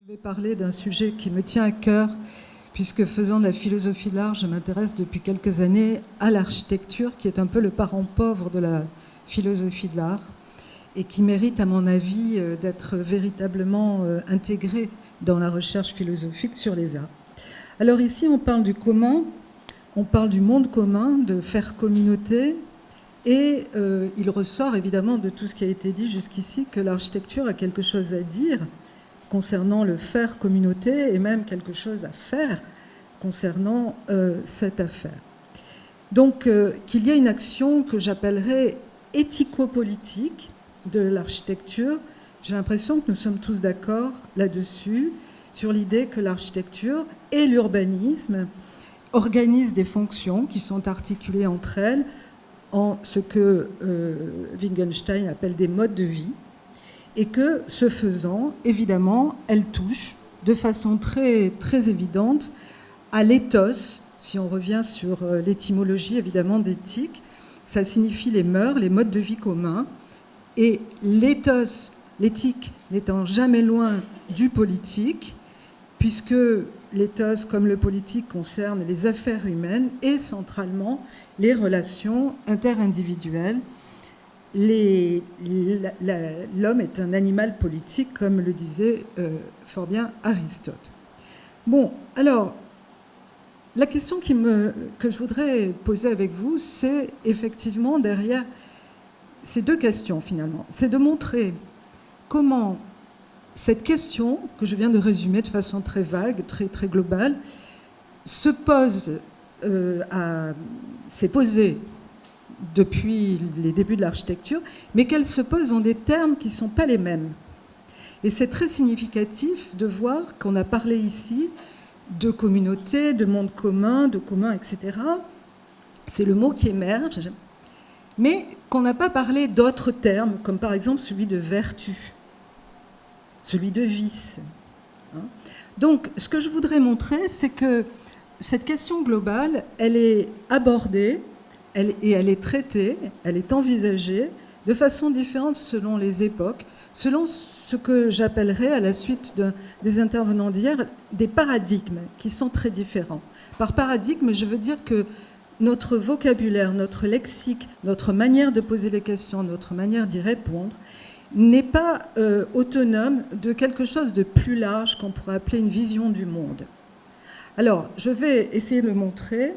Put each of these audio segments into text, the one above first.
Je vais parler d'un sujet qui me tient à cœur, puisque faisant de la philosophie de l'art, je m'intéresse depuis quelques années à l'architecture, qui est un peu le parent pauvre de la philosophie de l'art, et qui mérite, à mon avis, d'être véritablement intégrée dans la recherche philosophique sur les arts. Alors ici, on parle du commun, on parle du monde commun, de faire communauté, et il ressort évidemment de tout ce qui a été dit jusqu'ici que l'architecture a quelque chose à dire concernant le faire communauté et même quelque chose à faire concernant cette affaire. Donc qu'il y ait une action que j'appellerais éthico-politique de l'architecture, j'ai l'impression que nous sommes tous d'accord là-dessus, sur l'idée que l'architecture et l'urbanisme organisent des fonctions qui sont articulées entre elles en ce que Wittgenstein appelle des modes de vie, et que, ce faisant, évidemment, elle touche de façon très, très évidente à l'éthos. Si on revient sur l'étymologie, évidemment, d'éthique, ça signifie les mœurs, les modes de vie communs, et l'éthos, l'éthique n'étant jamais loin du politique, puisque l'éthos, comme le politique, concerne les affaires humaines et centralement les relations interindividuelles. L'homme est un animal politique, comme le disait fort bien Aristote. Bon, alors, la question que je voudrais poser avec vous, c'est effectivement derrière ces deux questions, finalement. C'est de montrer comment cette question, que je viens de résumer de façon très vague, très, très globale, s'est posée depuis les débuts de l'architecture, mais qu'elle se pose en des termes qui ne sont pas les mêmes. Et c'est très significatif de voir qu'on a parlé ici de communauté, de monde commun, etc. C'est le mot qui émerge, mais qu'on n'a pas parlé d'autres termes, comme par exemple celui de vertu, celui de vice. Donc, ce que je voudrais montrer, c'est que cette question globale, elle est abordée, et elle est traitée, elle est envisagée de façon différente selon les époques, selon ce que j'appellerais, à la suite des intervenants d'hier, des paradigmes qui sont très différents. Par paradigme, je veux dire que notre vocabulaire, notre lexique, notre manière de poser les questions, notre manière d'y répondre, n'est pas autonome de quelque chose de plus large qu'on pourrait appeler une vision du monde. Alors, je vais essayer de le montrer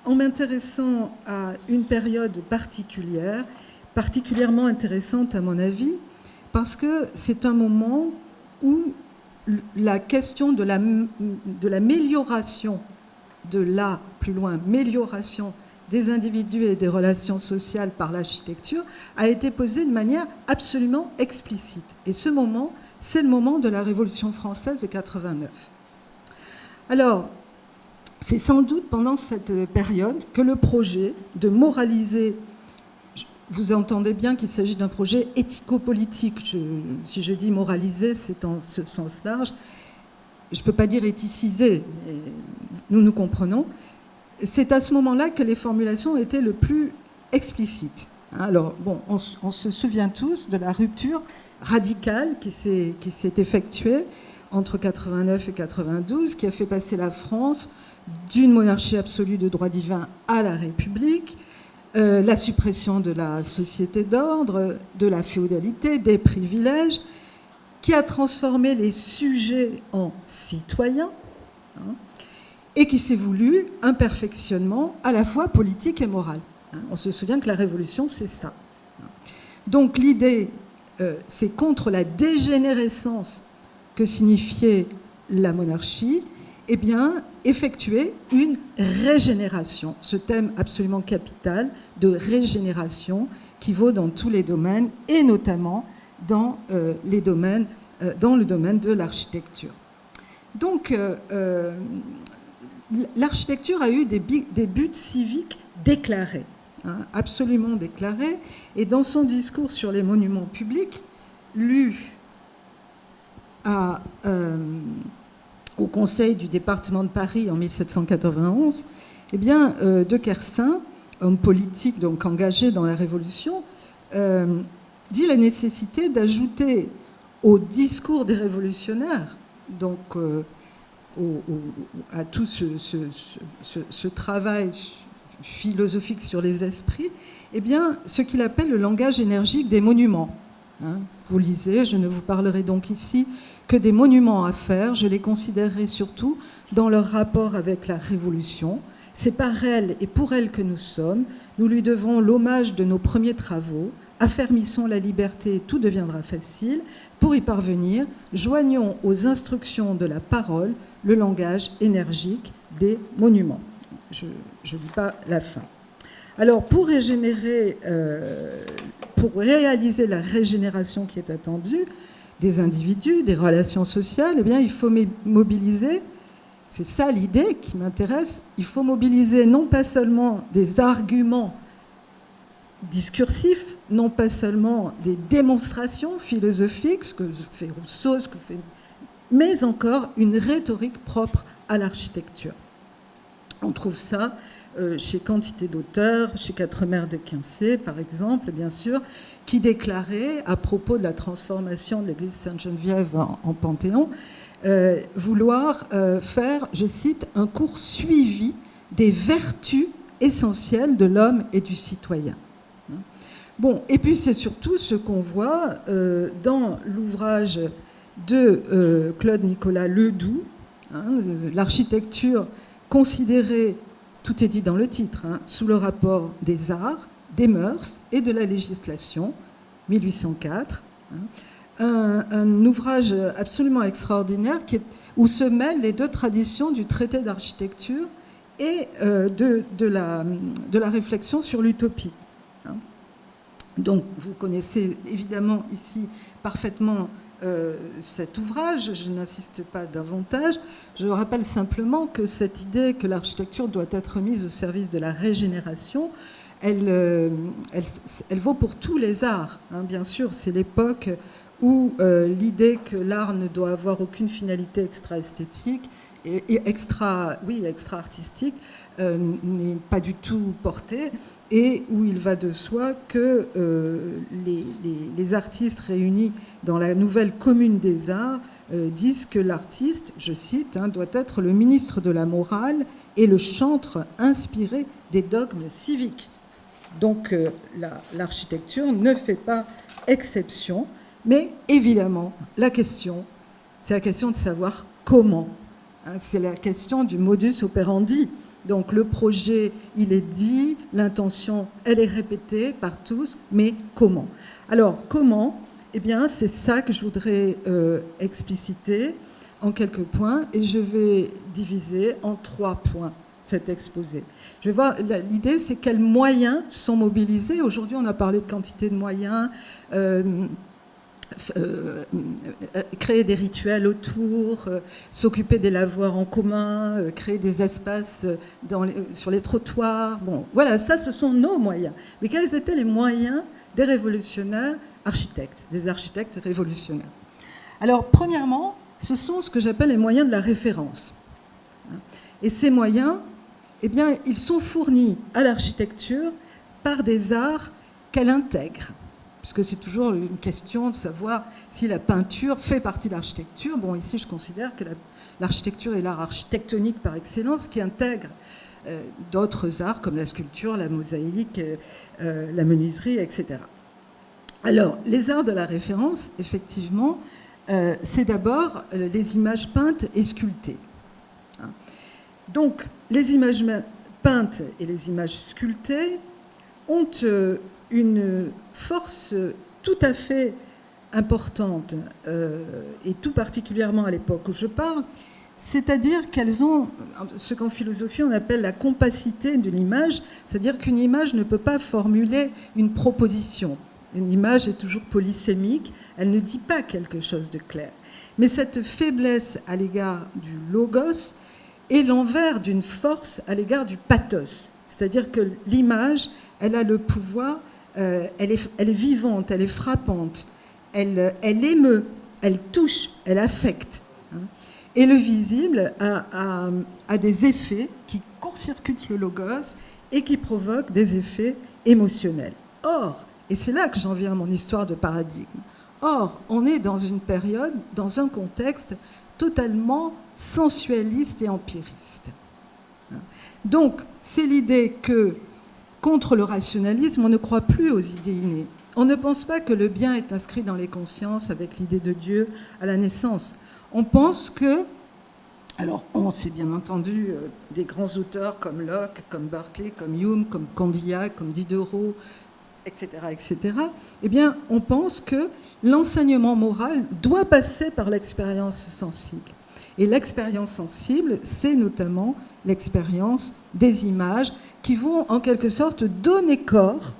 en m'intéressant à une période particulière, particulièrement intéressante à mon avis, parce que c'est un moment où la question de l'amélioration amélioration des individus et des relations sociales par l'architecture a été posée de manière absolument explicite. Et ce moment, c'est le moment de la Révolution française de 89. Alors, c'est sans doute pendant cette période que le projet de moraliser, vous entendez bien qu'il s'agit d'un projet éthico-politique, si je dis moraliser, c'est en ce sens large, je ne peux pas dire éthiciser, mais nous comprenons, c'est à ce moment-là que les formulations étaient le plus explicites. Alors, bon, on se souvient tous de la rupture radicale qui s'est effectuée entre 89 et 92, qui a fait passer la France d'une monarchie absolue de droit divin à la République, la suppression de la société d'ordre, de la féodalité, des privilèges, qui a transformé les sujets en citoyens, et qui s'est voulu un perfectionnement à la fois politique et moral. On se souvient que la Révolution, c'est ça. Donc l'idée, c'est contre la dégénérescence que signifiait la monarchie, eh bien, effectuer une régénération, ce thème absolument capital de régénération qui vaut dans tous les domaines, et notamment dans le domaine de l'architecture. Donc, l'architecture a eu des buts civiques déclarés, absolument déclarés, et dans son discours sur les monuments publics, lu au Conseil du département de Paris en 1791, eh bien, De Kersin, homme politique donc engagé dans la Révolution, dit la nécessité d'ajouter au discours des révolutionnaires donc à tout ce travail philosophique sur les esprits, eh bien, ce qu'il appelle le langage énergique des monuments. Hein, vous lisez, je ne vous parlerai donc ici que des monuments à faire, je les considérerai surtout dans leur rapport avec la Révolution. C'est par elle et pour elle que nous sommes. Nous lui devons l'hommage de nos premiers travaux. Affermissons la liberté, tout deviendra facile. Pour y parvenir, joignons aux instructions de la parole le langage énergique des monuments. Je ne lis pas la fin. Alors, pour réaliser la régénération qui est attendue des individus, des relations sociales, eh bien, il faut mobiliser, c'est ça l'idée qui m'intéresse, il faut mobiliser non pas seulement des arguments discursifs, non pas seulement des démonstrations philosophiques, ce que fait Rousseau, mais encore une rhétorique propre à l'architecture. On trouve ça chez quantité d'auteurs, chez Quatremer de Quincé, par exemple, bien sûr, qui déclarait, à propos de la transformation de l'église Sainte-Geneviève en Panthéon, vouloir faire, je cite, un cours suivi des vertus essentielles de l'homme et du citoyen. Bon, et puis c'est surtout ce qu'on voit dans l'ouvrage de Claude Nicolas Ledoux, hein, l'architecture considérée, tout est dit dans le titre, hein, sous le rapport des arts, des mœurs et de la législation, 1804. Hein, un ouvrage absolument extraordinaire où se mêlent les deux traditions du traité d'architecture et de la réflexion sur l'utopie. Hein. Donc, vous connaissez évidemment ici parfaitement cet ouvrage, je n'insiste pas davantage. Je rappelle simplement que cette idée que l'architecture doit être mise au service de la régénération, elle vaut pour tous les arts. Hein, bien sûr, c'est l'époque où l'idée que l'art ne doit avoir aucune finalité extra-esthétique et extra-artistique n'est pas du tout portée, et où il va de soi que les artistes réunis dans la nouvelle commune des arts disent que l'artiste, je cite, hein, doit être le ministre de la morale et le chantre inspiré des dogmes civiques. Donc l'architecture ne fait pas exception, mais évidemment, c'est la question de savoir comment. Hein, c'est la question du modus operandi. Donc le projet, il est dit, l'intention, elle est répétée par tous, mais comment? Alors comment? Eh bien, c'est ça que je voudrais expliciter en quelques points, et je vais diviser en 3 points cet exposé. Je vais voir, l'idée, c'est quels moyens sont mobilisés. Aujourd'hui, on a parlé de quantité de moyens, créer des rituels autour, s'occuper des lavoirs en commun, créer des espaces sur les trottoirs. Bon, voilà, ça, ce sont nos moyens. Mais quels étaient les moyens des révolutionnaires architectes, des architectes révolutionnaires? Alors, premièrement, ce sont ce que j'appelle les moyens de la référence. Et ces moyens, eh bien, ils sont fournis à l'architecture par des arts qu'elle intègre. Puisque c'est toujours une question de savoir si la peinture fait partie de l'architecture. Bon, ici, je considère que l'architecture est l'art architectonique par excellence qui intègre d'autres arts comme la sculpture, la mosaïque, la menuiserie, etc. Alors, les arts de la référence, effectivement, c'est d'abord les images peintes et sculptées. Donc, les images peintes et les images sculptées ont une force tout à fait importante, et tout particulièrement à l'époque où je parle, c'est-à-dire qu'elles ont ce qu'en philosophie on appelle la compacité de l'image, c'est-à-dire qu'une image ne peut pas formuler une proposition. Une image est toujours polysémique, elle ne dit pas quelque chose de clair. Mais cette faiblesse à l'égard du logos est l'envers d'une force à l'égard du pathos, c'est-à-dire que l'image, elle a le pouvoir. Elle est vivante, elle est frappante, elle émeut, elle touche, elle affecte. Et le visible a des effets qui court-circuitent le logos et qui provoquent des effets émotionnels. Or, et c'est là que j'en viens à mon histoire de paradigme, or, on est dans une période, dans un contexte totalement sensualiste et empiriste. Donc, c'est l'idée que, contre le rationalisme, on ne croit plus aux idées innées. On ne pense pas que le bien est inscrit dans les consciences avec l'idée de Dieu à la naissance. On pense que, alors on sait bien entendu des grands auteurs comme Locke, comme Berkeley, comme Hume, comme Condillac, comme Diderot, etc., etc., eh bien, on pense que l'enseignement moral doit passer par l'expérience sensible. Et l'expérience sensible, c'est notamment l'expérience des images qui vont en quelque sorte donner corps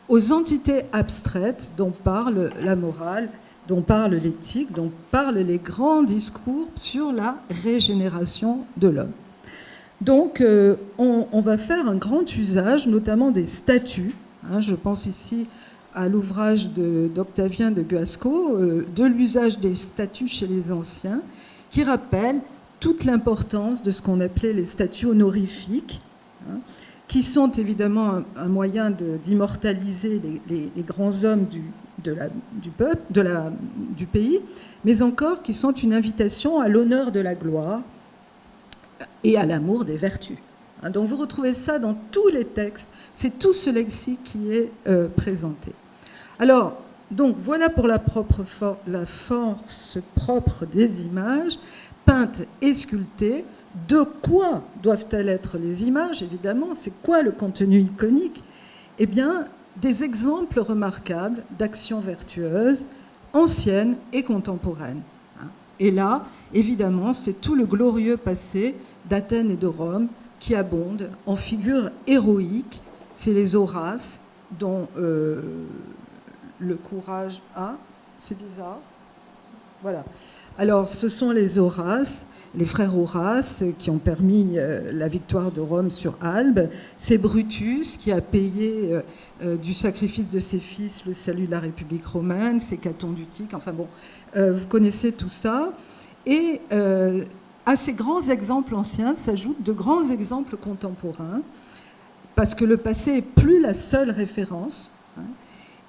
aux entités abstraites dont parle la morale, dont parle l'éthique, dont parlent les grands discours sur la régénération de l'homme. Donc, on va faire un grand usage, notamment des statues. Je pense ici à l'ouvrage d'Octavien de Guasco, de l'usage des statues chez les anciens, qui rappelle toute l'importance de ce qu'on appelait les statues honorifiques, qui sont évidemment un moyen d'immortaliser les grands hommes du pays, mais encore qui sont une invitation à l'honneur de la gloire et à l'amour des vertus. Donc vous retrouvez ça dans tous les textes, c'est tout ce lexique qui est présenté. Alors, donc voilà pour la force propre des images, peintes et sculptées. De quoi doivent-elles être les images, évidemment? C'est quoi le contenu iconique? Eh bien, des exemples remarquables d'actions vertueuses, anciennes et contemporaines. Et là, évidemment, c'est tout le glorieux passé d'Athènes et de Rome qui abonde en figures héroïques. C'est les Horaces, dont le courage a. C'est bizarre. Voilà. Alors, ce sont les Horaces, les frères Horace qui ont permis la victoire de Rome sur Albe. C'est Brutus qui a payé du sacrifice de ses fils le salut de la République romaine. C'est Caton d'Utique. Enfin bon, vous connaissez tout ça. Et à ces grands exemples anciens s'ajoutent de grands exemples contemporains, parce que le passé n'est plus la seule référence.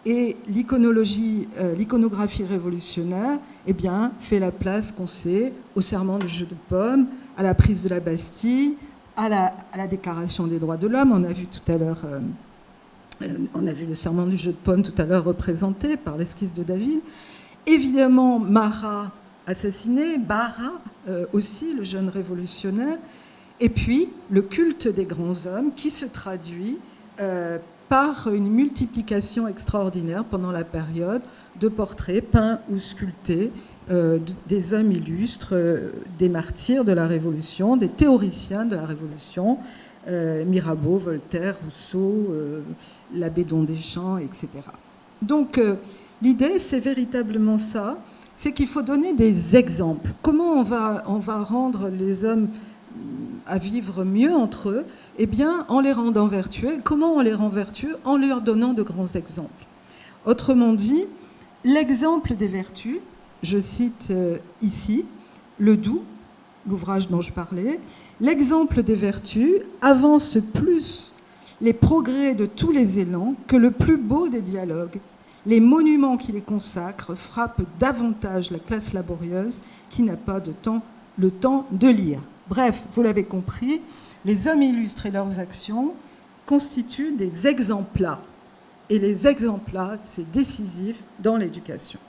Et l'iconographie révolutionnaire, eh bien, fait la place qu'on sait au serment du jeu de paume, à la prise de la Bastille, à la Déclaration des droits de l'homme. On a vu tout à l'heure, on a vu le serment du jeu de paume tout à l'heure représenté par l'esquisse de David. Évidemment, Marat assassiné, Barra aussi, le jeune révolutionnaire. Et puis, le culte des grands hommes qui se traduit par une multiplication extraordinaire pendant la période de portraits peints ou sculptés des hommes illustres, des martyrs de la Révolution, des théoriciens de la Révolution, Mirabeau, Voltaire, Rousseau, l'abbé Deschamps, etc. Donc l'idée, c'est véritablement ça, c'est qu'il faut donner des exemples. Comment on va rendre les hommes à vivre mieux entre eux? Eh bien, en les rendant vertueux. Comment on les rend vertueux? En leur donnant de grands exemples. Autrement dit, l'exemple des vertus, je cite ici Ledoux, l'ouvrage dont je parlais, l'exemple des vertus avance plus les progrès de tous les élans que le plus beau des dialogues. Les monuments qui les consacrent frappent davantage la classe laborieuse qui n'a pas le temps de lire. Bref, vous l'avez compris, les hommes illustres et leurs actions constituent des exemples. Et les exemples, c'est décisif dans l'éducation.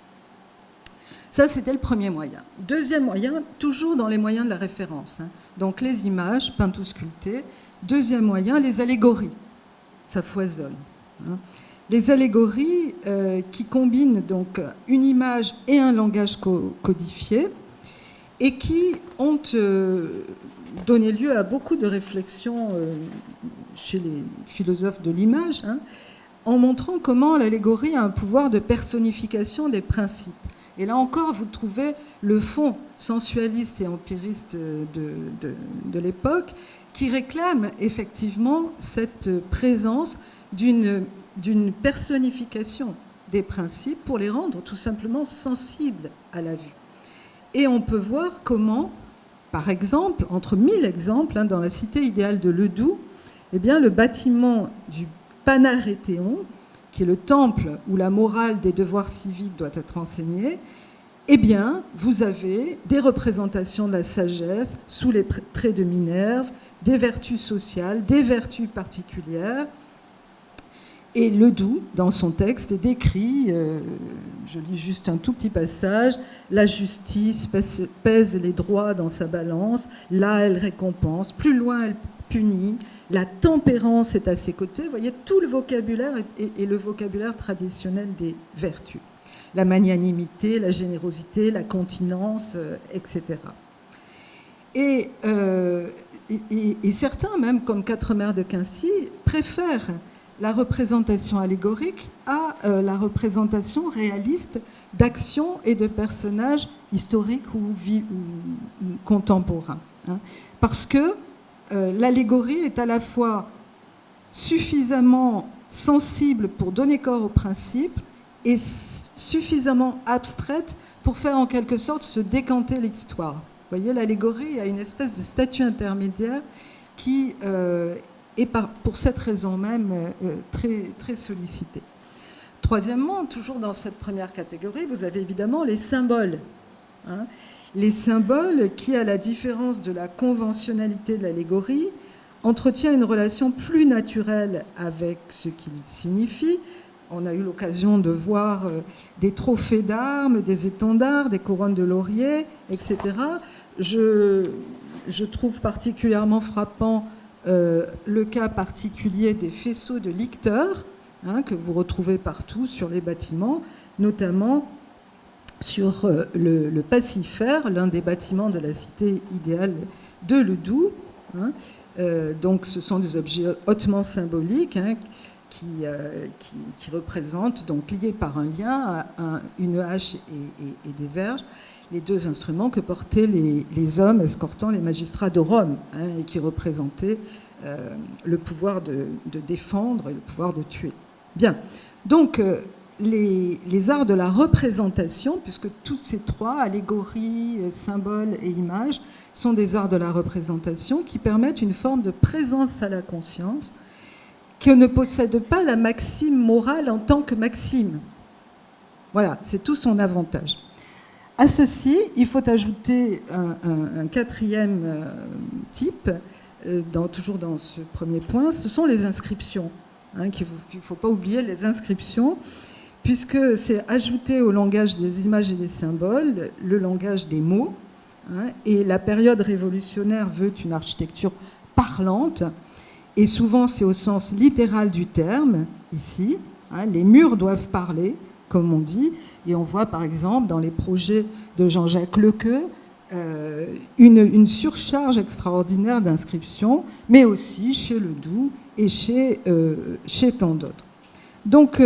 Ça, c'était le premier moyen. Deuxième moyen, toujours dans les moyens de la référence. Donc les images, peintes ou sculptées. Deuxième moyen, les allégories. Ça foisonne. Les allégories qui combinent donc une image et un langage codifié et qui ont donné lieu à beaucoup de réflexions chez les philosophes de l'image, en montrant comment l'allégorie a un pouvoir de personnification des principes. Et là encore, vous trouvez le fond sensualiste et empiriste de l'époque qui réclame effectivement cette présence d'une personnification des principes pour les rendre tout simplement sensibles à la vue. Et on peut voir comment, par exemple, entre 1000 exemples, dans la cité idéale de Ledoux, eh bien, le bâtiment du Panaréthéon, qui est le temple où la morale des devoirs civiques doit être enseignée, eh bien, vous avez des représentations de la sagesse sous les traits de Minerve, des vertus sociales, des vertus particulières. Et Ledoux, dans son texte, décrit, je lis juste un tout petit passage, la justice pèse les droits dans sa balance, là elle récompense, plus loin elle punit, la tempérance est à ses côtés. Vous voyez, tout le vocabulaire est le vocabulaire traditionnel des vertus. La magnanimité, la générosité, la continence, etc. Et certains, même comme Quatremère de Quincy, préfèrent la représentation allégorique à la représentation réaliste d'actions et de personnages historiques ou contemporains. Hein. Parce que l'allégorie est à la fois suffisamment sensible pour donner corps au principe et suffisamment abstraite pour faire en quelque sorte se décanter l'histoire. Vous voyez, l'allégorie a une espèce de statut intermédiaire qui est pour cette raison même très, très sollicitée. Troisièmement, toujours dans cette première catégorie, vous avez évidemment les symboles. Hein. Les symboles qui, à la différence de la conventionnalité de l'allégorie, entretient une relation plus naturelle avec ce qu'il signifie. On a eu l'occasion de voir des trophées d'armes, des étendards, des couronnes de laurier, etc. Je trouve particulièrement frappant le cas particulier des faisceaux de licteurs, hein, que vous retrouvez partout sur les bâtiments, notamment sur le Pacifère, l'un des bâtiments de la cité idéale de Ledoux. Hein. Donc ce sont des objets hautement symboliques, hein, qui représentent, donc liés par un lien, une hache et des verges, les deux instruments que portaient les hommes escortant les magistrats de Rome, hein, et qui représentaient le pouvoir de défendre et le pouvoir de tuer. Bien, donc les arts de la représentation, puisque tous ces trois, allégorie, symbole et image, sont des arts de la représentation qui permettent une forme de présence à la conscience que ne possède pas la maxime morale en tant que maxime. Voilà, c'est tout son avantage. À ceci, il faut ajouter un quatrième type, toujours dans ce premier point, ce sont les inscriptions. Hein, qu'il ne faut pas oublier les inscriptions, puisque c'est ajouter au langage des images et des symboles le langage des mots. Hein, et la période révolutionnaire veut une architecture parlante, et souvent c'est au sens littéral du terme, ici. Hein, les murs doivent parler, comme on dit, et on voit par exemple dans les projets de Jean-Jacques Lequeux une surcharge extraordinaire d'inscriptions, mais aussi chez Ledoux et chez tant d'autres. Donc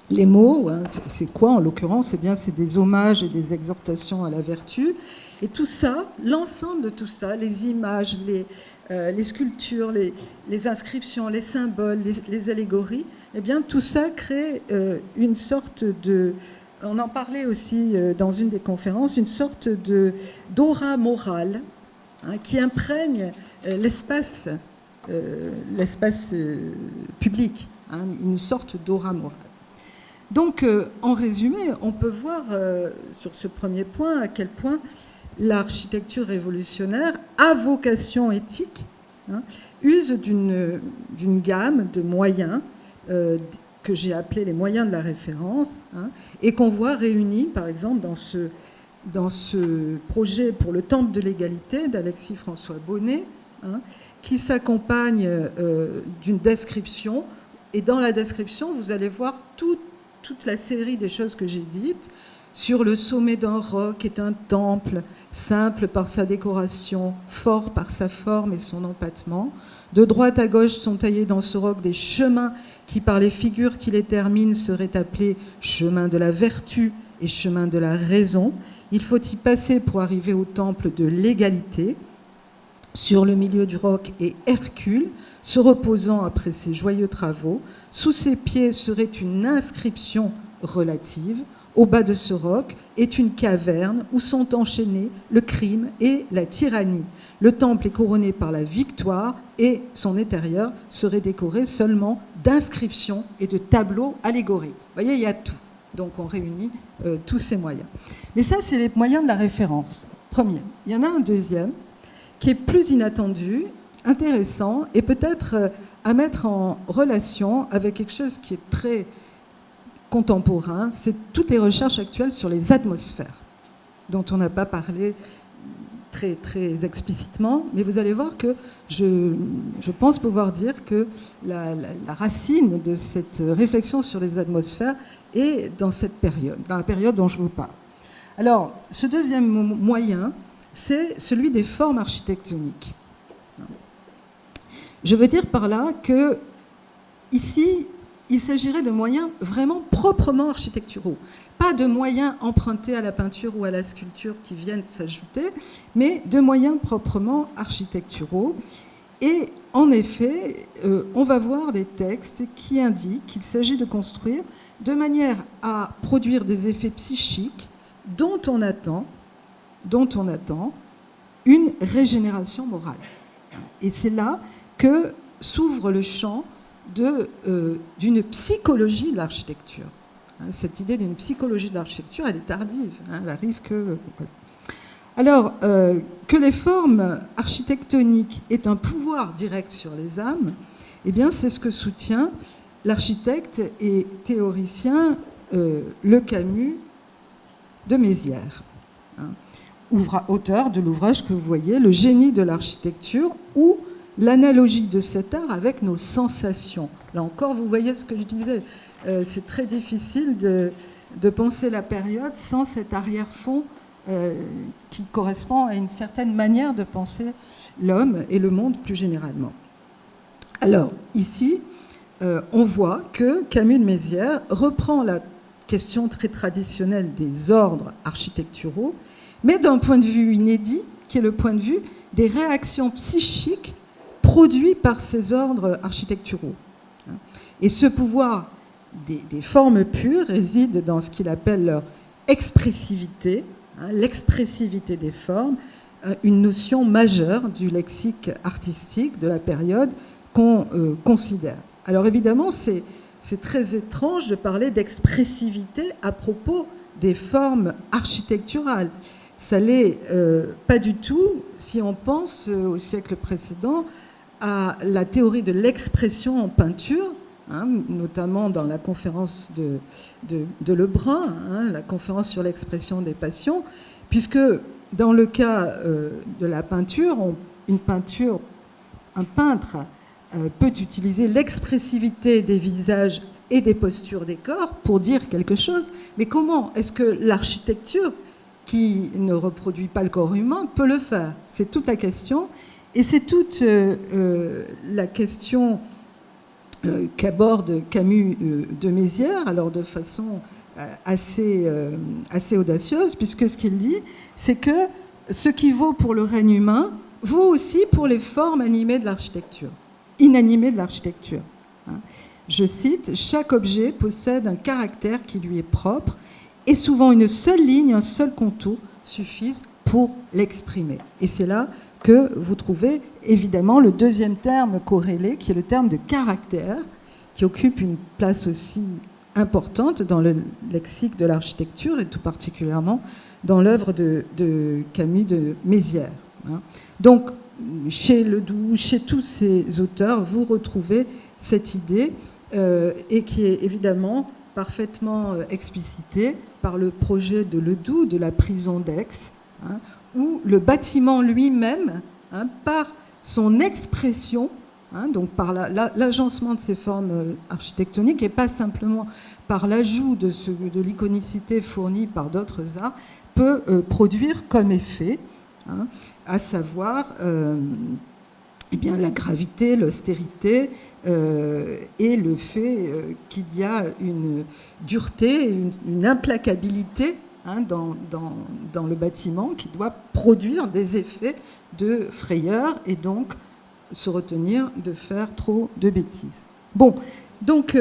les mots, hein, c'est quoi en l'occurrence? Eh bien, c'est des hommages et des exhortations à la vertu. Et tout ça, l'ensemble de tout ça, les images, les sculptures, les inscriptions, les symboles, les allégories, eh bien, tout ça crée une sorte de... On en parlait aussi dans une des conférences, une sorte d'aura morale, hein, qui imprègne l'espace public, hein, une sorte d'aura morale. Donc, en résumé, on peut voir sur ce premier point à quel point l'architecture révolutionnaire à vocation éthique, hein, use d'une gamme de moyens que j'ai appelés les moyens de la référence, hein, et qu'on voit réunis, par exemple, dans ce projet pour le Temple de l'égalité d'Alexis François Bonnet, hein, qui s'accompagne d'une description. Et dans la description, vous allez voir toute la série des choses que j'ai dites. Sur le sommet d'un roc est un temple, simple par sa décoration, fort par sa forme et son empattement. De droite à gauche sont taillés dans ce roc des chemins qui, par les figures qui les terminent, seraient appelés chemin de la vertu et chemin de la raison. Il faut y passer pour arriver au temple de l'égalité. Sur le milieu du roc est Hercule, se reposant après ses joyeux travaux. Sous ses pieds serait une inscription relative. Au bas de ce roc est une caverne où sont enchaînés le crime et la tyrannie. Le temple est couronné par la victoire et son intérieur serait décoré seulement d'inscriptions et de tableaux allégoriques. Vous voyez, il y a tout. Donc on réunit tous ces moyens. Mais ça, c'est les moyens de la référence. Premier. Il y en a un deuxième qui est plus inattendu, intéressant et peut-être à mettre en relation avec quelque chose qui est très contemporain, c'est toutes les recherches actuelles sur les atmosphères, dont on n'a pas parlé très, très explicitement, mais vous allez voir que je pense pouvoir dire que la racine de cette réflexion sur les atmosphères est dans cette période, dans la période dont je vous parle. Alors, ce deuxième moyen, c'est celui des formes architectoniques. Je veux dire par là que ici, il s'agirait de moyens vraiment proprement architecturaux. Pas de moyens empruntés à la peinture ou à la sculpture qui viennent s'ajouter, mais de moyens proprement architecturaux. Et en effet, on va voir des textes qui indiquent qu'il s'agit de construire de manière à produire des effets psychiques dont on attend une régénération morale. Et c'est là que s'ouvre le champ d'une psychologie de l'architecture. Cette idée d'une psychologie de l'architecture, elle est tardive. Elle arrive que... Alors, que les formes architectoniques aient un pouvoir direct sur les âmes, eh bien, c'est ce que soutient l'architecte et théoricien Le Camus de Mézières, auteur de l'ouvrage que vous voyez, Le génie de l'architecture, ou l'analogie de cet art avec nos sensations. Là encore, vous voyez ce que je disais. C'est très difficile de penser la période sans cet arrière-fond qui correspond à une certaine manière de penser l'homme et le monde plus généralement. Alors, ici, on voit que Camus de Mézières reprend la question très traditionnelle des ordres architecturaux, mais d'un point de vue inédit, qui est le point de vue des réactions psychiques produites par ces ordres architecturaux. Et ce pouvoir des formes pures réside dans ce qu'il appelle leur expressivité, l'expressivité des formes, une notion majeure du lexique artistique de la période qu'on considère. Alors évidemment, c'est très étrange de parler d'expressivité à propos des formes architecturales. Ça l'est pas du tout si on pense au siècle précédent à la théorie de l'expression en peinture, notamment dans la conférence de Lebrun, la conférence sur l'expression des passions, puisque dans le cas de la peinture, un peintre peut utiliser l'expressivité des visages et des postures des corps pour dire quelque chose, mais comment est-ce que l'architecture, qui ne reproduit pas le corps humain, peut le faire? C'est toute la question, et c'est toute la question qu'aborde Camus de Mézières, alors de façon assez audacieuse, puisque ce qu'il dit, c'est que ce qui vaut pour le règne humain vaut aussi pour les formes animées de l'architecture, inanimées de l'architecture. Je cite, « Chaque objet possède un caractère qui lui est propre, et souvent une seule ligne, un seul contour suffisent pour l'exprimer. » Et c'est là que vous trouvez évidemment le deuxième terme corrélé, qui est le terme de caractère, qui occupe une place aussi importante dans le lexique de l'architecture, et tout particulièrement dans l'œuvre de Camus de Mézières. Donc, chez Ledoux, chez tous ces auteurs, vous retrouvez cette idée, et qui est évidemment parfaitement explicitée par le projet de Ledoux de la prison d'Aix, où le bâtiment lui-même, par son expression, donc par l'agencement de ces formes architectoniques, et pas simplement par l'ajout de l'iconicité fournie par d'autres arts, peut produire comme effet, à savoir eh bien, la gravité, l'austérité, et le fait qu'il y a une dureté, une implacabilité dans le bâtiment qui doit produire des effets de frayeur et donc se retenir de faire trop de bêtises. Bon, donc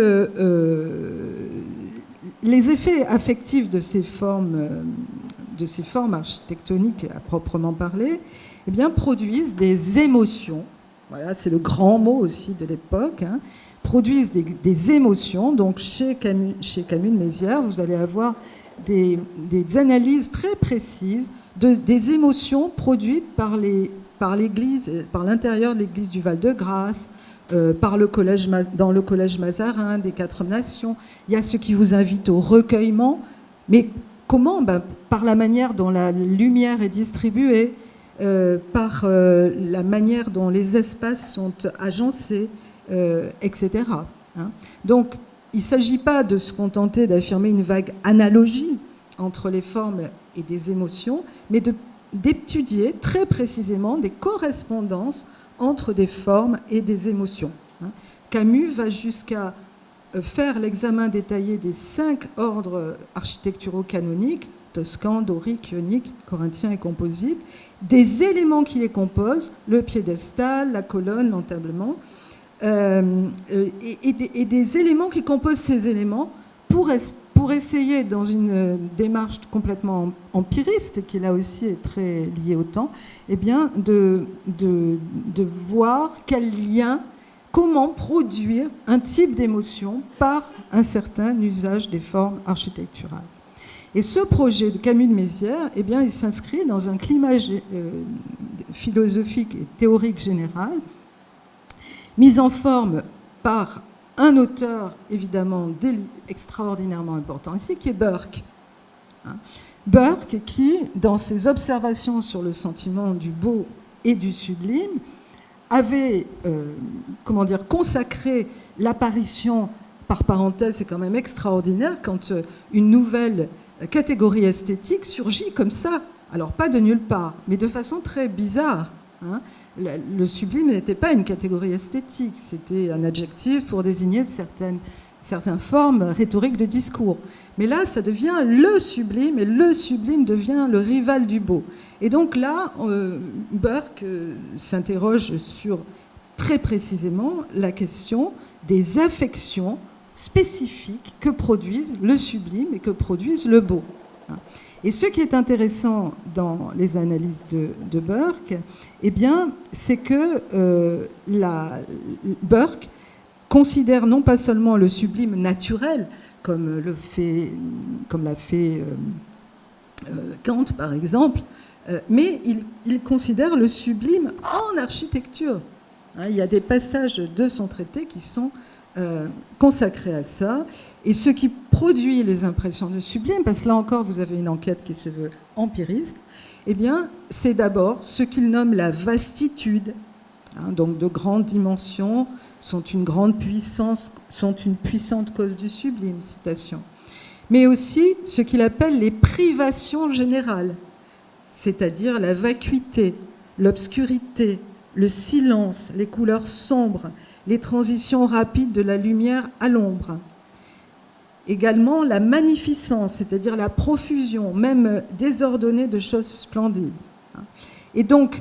les effets affectifs de ces formes architectoniques à proprement parler, produisent des émotions. Voilà, c'est le grand mot aussi de l'époque, produisent des émotions. Donc chez Camus de Mézières, vous allez avoir des analyses très précises des émotions produites par l'Église, par l'intérieur de l'Église du Val-de-Grâce, dans le collège Mazarin des Quatre Nations. Il y a ceux qui vous invitent au recueillement. Mais comment? Par la manière dont la lumière est distribuée, par la manière dont les espaces sont agencés, etc. Donc, il ne s'agit pas de se contenter d'affirmer une vague analogie entre les formes et des émotions, mais d'étudier très précisément des correspondances entre des formes et des émotions. Camus va jusqu'à faire l'examen détaillé des 5 ordres architecturaux canoniques, toscan, dorique, ionique, corinthien et composite, des éléments qui les composent, le piédestal, la colonne, l'entablement, et des éléments qui composent ces éléments pour essayer, dans une démarche complètement empiriste, qui là aussi est très liée au temps, eh bien, de voir quel lien, comment produire un type d'émotion par un certain usage des formes architecturales. Et ce projet de Camus de Mézières, eh bien, il s'inscrit dans un climat philosophique et théorique général, mis en forme par un auteur évidemment extraordinairement important ici, qui est Burke. Burke qui, dans ses observations sur le sentiment du beau et du sublime, avait consacré l'apparition, par parenthèse, c'est quand même extraordinaire, quand une nouvelle catégorie esthétique surgit comme ça, alors pas de nulle part, mais de façon très bizarre. Le sublime n'était pas une catégorie esthétique, c'était un adjectif pour désigner certaines formes rhétoriques de discours. Mais là, ça devient le sublime, et le sublime devient le rival du beau. Et donc là, Burke s'interroge sur très précisément la question des affections spécifiques que produisent le sublime et que produisent le beau. Et ce qui est intéressant dans les analyses de Burke, eh bien, c'est que Burke considère non pas seulement le sublime naturel, comme l'a fait Kant, par exemple, mais il considère le sublime en architecture. Il y a des passages de son traité qui sont consacrés à ça. Et ce qui produit les impressions de sublime, parce que là encore, vous avez une enquête qui se veut empiriste, eh bien, c'est d'abord ce qu'il nomme la vastitude. Donc, de grandes dimensions sont une grande puissance, sont une puissante cause du sublime, citation. Mais aussi ce qu'il appelle les privations générales, c'est-à-dire la vacuité, l'obscurité, le silence, les couleurs sombres, les transitions rapides de la lumière à l'ombre. Également la magnificence, c'est-à-dire la profusion, même désordonnée de choses splendides. Et donc,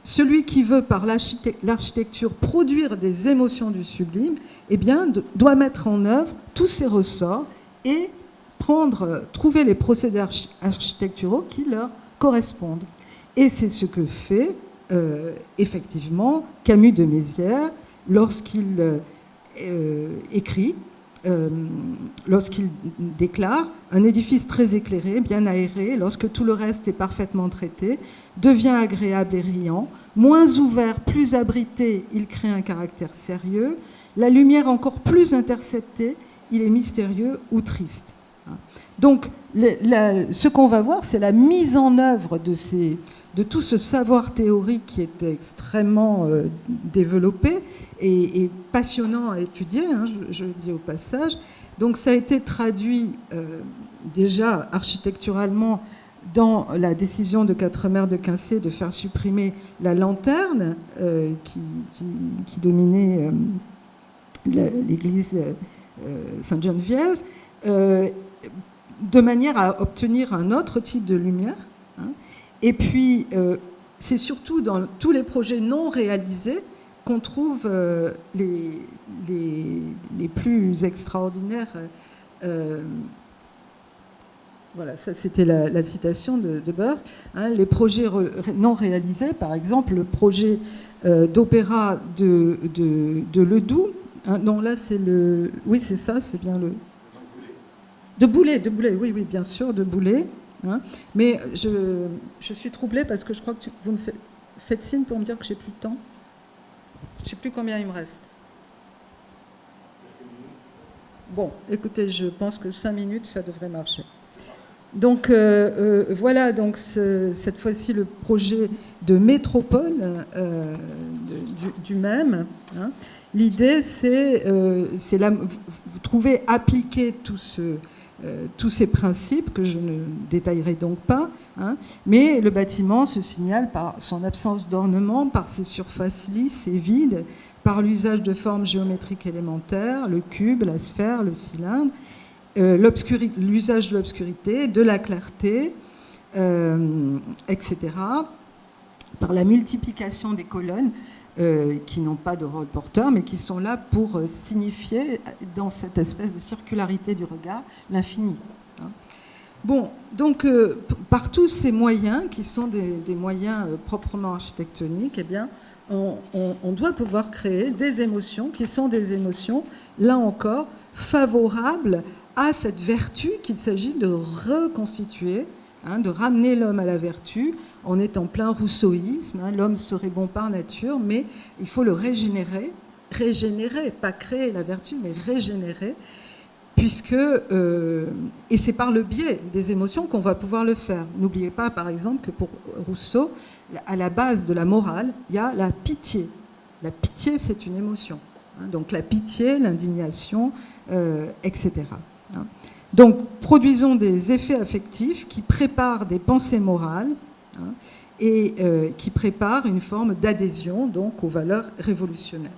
celui qui veut par l'architecture produire des émotions du sublime, eh bien, doit mettre en œuvre tous ces ressorts et trouver les procédés architecturaux qui leur correspondent. Et c'est ce que fait effectivement Camus de Mézières lorsqu'il écrit, lorsqu'il déclare « Un édifice très éclairé, bien aéré, lorsque tout le reste est parfaitement traité, devient agréable et riant. Moins ouvert, plus abrité, il crée un caractère sérieux. La lumière encore plus interceptée, il est mystérieux ou triste. » Donc, ce qu'on va voir, c'est la mise en œuvre de tout ce savoir théorique qui était extrêmement développé et passionnant à étudier, je le dis au passage. Donc ça a été traduit déjà architecturalement dans la décision de Quatremer de Quincé de faire supprimer la lanterne qui dominait l'église Sainte-Geneviève, de manière à obtenir un autre type de lumière. Et puis, c'est surtout dans tous les projets non réalisés qu'on trouve les plus extraordinaires. Voilà, ça c'était la citation de Burke. Les projets non réalisés, par exemple, le projet d'opéra de Ledoux, Hein, non, là, c'est le... Oui, c'est ça, c'est bien le... De Boulay, oui, oui, bien sûr, de Boulay. Hein. Mais je suis troublée parce que je crois que vous me faites signe pour me dire que j'ai plus de temps. Je ne sais plus combien il me reste. Bon, écoutez, je pense que 5 minutes, ça devrait marcher. Donc voilà, donc cette fois-ci le projet de métropole du même. Hein. L'idée, c'est vous trouvez appliquer tous ces principes que je ne détaillerai donc pas, hein, mais le bâtiment se signale par son absence d'ornement, par ses surfaces lisses et vides, par l'usage de formes géométriques élémentaires, le cube, la sphère, le cylindre, l'usage de l'obscurité, de la clarté, etc., par la multiplication des colonnes qui n'ont pas de rôle porteur, mais qui sont là pour signifier, dans cette espèce de circularité du regard, l'infini. Hein. Bon, donc, par tous ces moyens, qui sont des moyens proprement architectoniques, eh bien, on doit pouvoir créer des émotions qui sont des émotions, là encore, favorables à cette vertu qu'il s'agit de reconstituer, hein, de ramener l'homme à la vertu. On est en plein rousseauisme, hein, l'homme serait bon par nature, mais il faut le régénérer, pas créer la vertu, mais régénérer, puisque, et c'est par le biais des émotions qu'on va pouvoir le faire. N'oubliez pas, par exemple, que pour Rousseau, à la base de la morale, il y a la pitié. La pitié, c'est une émotion. Hein, donc la pitié, l'indignation, etc. Hein. Donc, produisons des effets affectifs qui préparent des pensées morales, hein, et qui préparent une forme d'adhésion donc aux valeurs révolutionnaires.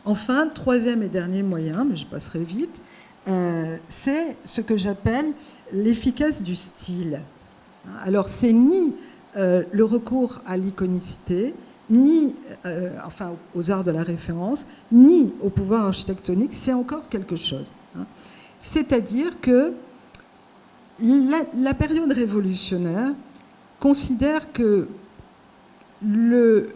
Enfin, troisième et dernier moyen, mais je passerai vite, c'est ce que j'appelle l'efficace du style. Alors, c'est ni le recours à l'iconicité, ni enfin, aux arts de la référence, ni au pouvoir architectonique, c'est encore quelque chose. Hein. C'est-à-dire que la période révolutionnaire considère que le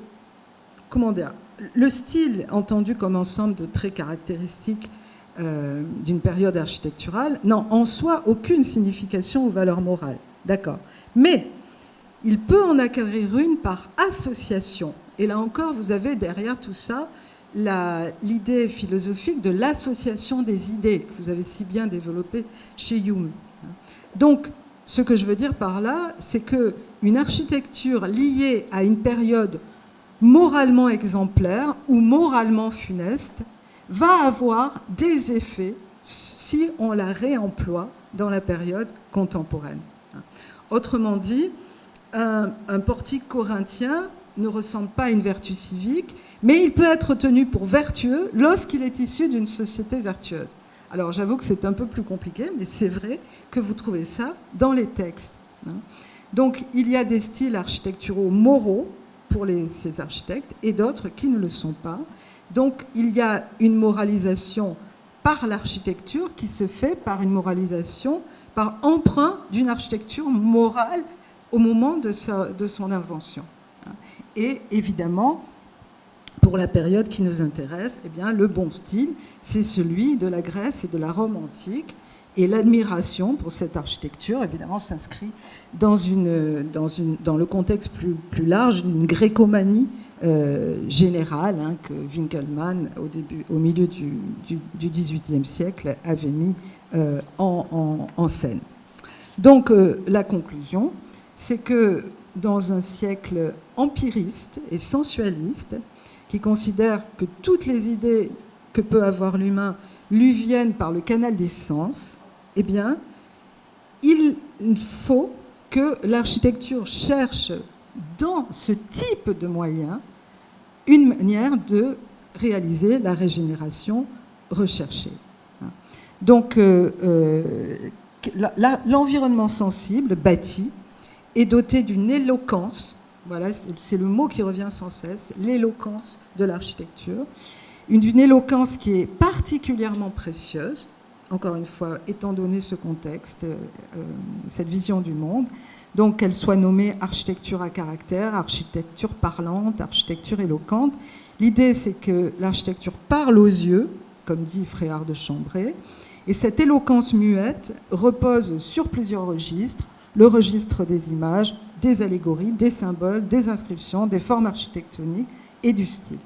style, entendu comme ensemble de traits caractéristiques d'une période architecturale, n'a en soi aucune signification ou valeur morale. D'accord. Mais il peut en acquérir une par association. Et là encore, vous avez derrière tout ça l'idée philosophique de l'association des idées que vous avez si bien développée chez Hume. Donc, ce que je veux dire par là, c'est qu'une architecture liée à une période moralement exemplaire ou moralement funeste va avoir des effets si on la réemploie dans la période contemporaine. Autrement dit, un portique corinthien ne ressemble pas à une vertu civique, mais il peut être tenu pour vertueux lorsqu'il est issu d'une société vertueuse. Alors j'avoue que c'est un peu plus compliqué, mais c'est vrai que vous trouvez ça dans les textes. Donc il y a des styles architecturaux moraux pour ces architectes et d'autres qui ne le sont pas. Donc il y a une moralisation par l'architecture qui se fait par une moralisation, par emprunt d'une architecture morale au moment de son invention. Et évidemment, pour la période qui nous intéresse, eh bien, le bon style, c'est celui de la Grèce et de la Rome antique. Et l'admiration pour cette architecture, évidemment, s'inscrit dans le contexte plus large, une grécomanie générale, hein, que Winckelmann, au milieu du XVIIIe siècle, avait mis en scène. Donc, la conclusion, c'est que dans un siècle empiriste et sensualiste, qui considère que toutes les idées que peut avoir l'humain lui viennent par le canal des sens, eh bien, il faut que l'architecture cherche dans ce type de moyens une manière de réaliser la régénération recherchée. Donc, l'environnement sensible, bâti, est doté d'une éloquence, voilà, c'est le mot qui revient sans cesse, l'éloquence de l'architecture, d'une éloquence qui est particulièrement précieuse, encore une fois, étant donné ce contexte, cette vision du monde, donc qu'elle soit nommée architecture à caractère, architecture parlante, architecture éloquente. L'idée, c'est que l'architecture parle aux yeux, comme dit Fréard de Chambray. Et cette éloquence muette repose sur plusieurs registres: le registre des images, des allégories, des symboles, des inscriptions, des formes architectoniques et du style.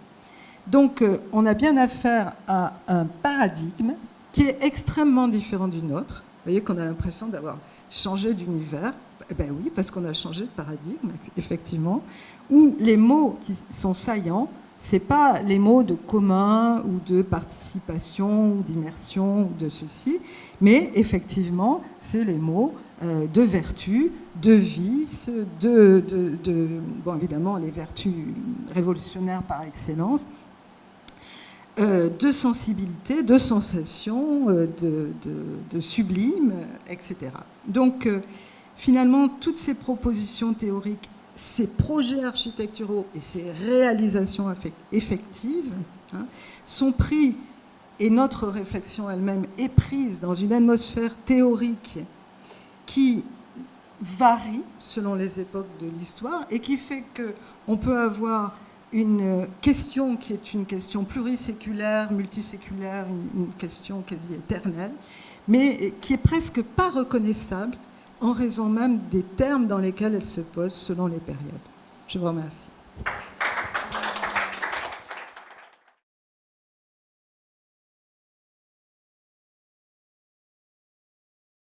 Donc on a bien affaire à un paradigme qui est extrêmement différent du nôtre. Vous voyez qu'on a l'impression d'avoir changé d'univers. Eh bien oui, parce qu'on a changé de paradigme, effectivement, où les mots qui sont saillants, ce n'est pas les mots de commun ou de participation ou d'immersion ou de ceci, mais effectivement, c'est les mots de vertu, de vice, bon, évidemment, les vertus révolutionnaires par excellence, de sensibilité, de sensation, de sublime, etc. Donc, finalement, toutes ces propositions théoriques, ces projets architecturaux et ces réalisations effectives sont pris, et notre réflexion elle-même est prise dans une atmosphère théorique qui varie selon les époques de l'histoire et qui fait qu'on peut avoir une question qui est une question pluriséculaire, multiséculaire, une question quasi éternelle, mais qui est presque pas reconnaissable en raison même des termes dans lesquels elle se pose selon les périodes. Je vous remercie.